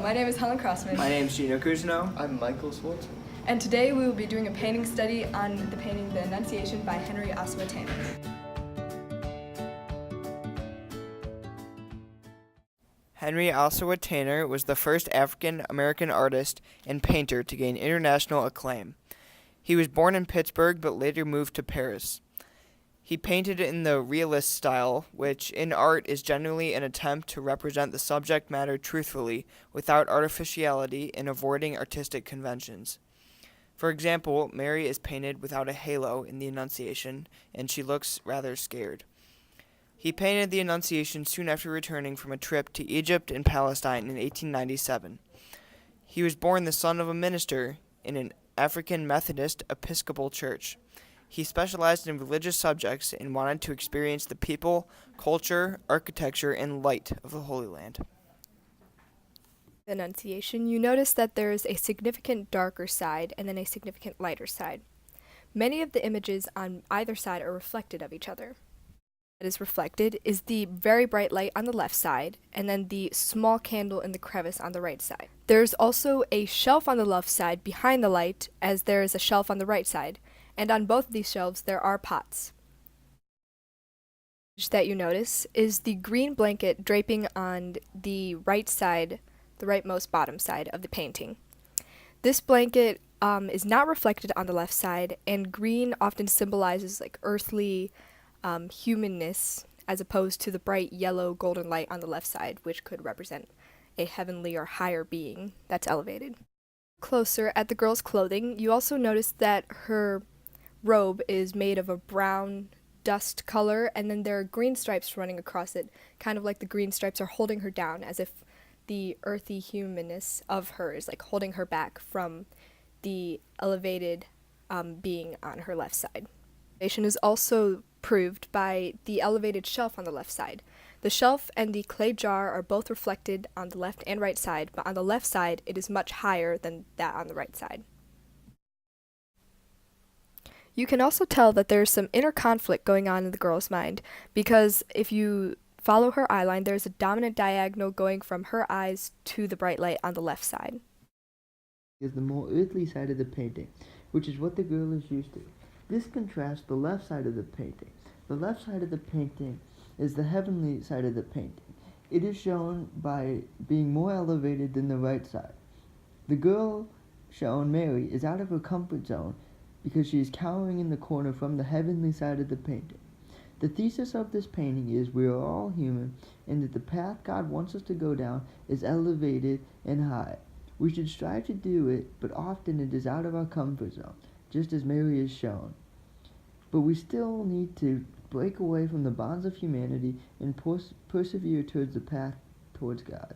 My name is Helen Crossman. My name is Gino Kuzno. I'm Michael Swartz. And today we will be doing a painting study on the painting The Annunciation by Henry Ossawa Tanner. Henry Ossawa Tanner was the first African-American artist and painter to gain international acclaim. He was born in Pittsburgh but later moved to Paris. He painted in the realist style, which in art is generally an attempt to represent the subject matter truthfully without artificiality and avoiding artistic conventions. For example, Mary is painted without a halo in the Annunciation, and she looks rather scared. He painted the Annunciation soon after returning from a trip to Egypt and Palestine in 1897. He was born the son of a minister in an African Methodist Episcopal church. He specialized in religious subjects and wanted to experience the people, culture, architecture, and light of the Holy Land. The Annunciation, you notice that there is a significant darker side and then a significant lighter side. Many of the images on either side are reflected of each other. What is reflected is the very bright light on the left side and then the small candle in the crevice on the right side. There's also a shelf on the left side behind the light, as there is a shelf on the right side, and on both of these shelves there are pots. That you notice is the green blanket draping on the right side, the rightmost bottom side of the painting. This blanket is not reflected on the left side, and green often symbolizes like earthly humanness, as opposed to the bright yellow golden light on the left side, which could represent a heavenly or higher being that's elevated. Closer at the girl's clothing, you also notice that her robe is made of a brown dust color, and then there are green stripes running across it, kind of like the green stripes are holding her down, as if the earthy humanness of her is like holding her back from the elevated being on her left side. Elevation is also proved by the elevated shelf on the left side. The shelf and the clay jar are both reflected on the left and right side, but on the left side it is much higher than that on the right side. You can also tell that there's some inner conflict going on in the girl's mind, because if you follow her eye line, there's a dominant diagonal going from her eyes to the bright light on the left side. Is the more earthly side of the painting, which is what the girl is used to. This contrasts the left side of the painting. The left side of the painting is the heavenly side of the painting. It is shown by being more elevated than the right side. The girl shown, Mary, is out of her comfort zone because she is cowering in the corner from the heavenly side of the painting. The thesis of this painting is we are all human, and that the path God wants us to go down is elevated and high. We should strive to do it, but often it is out of our comfort zone, just as Mary is shown. But we still need to break away from the bonds of humanity and persevere towards the path towards God.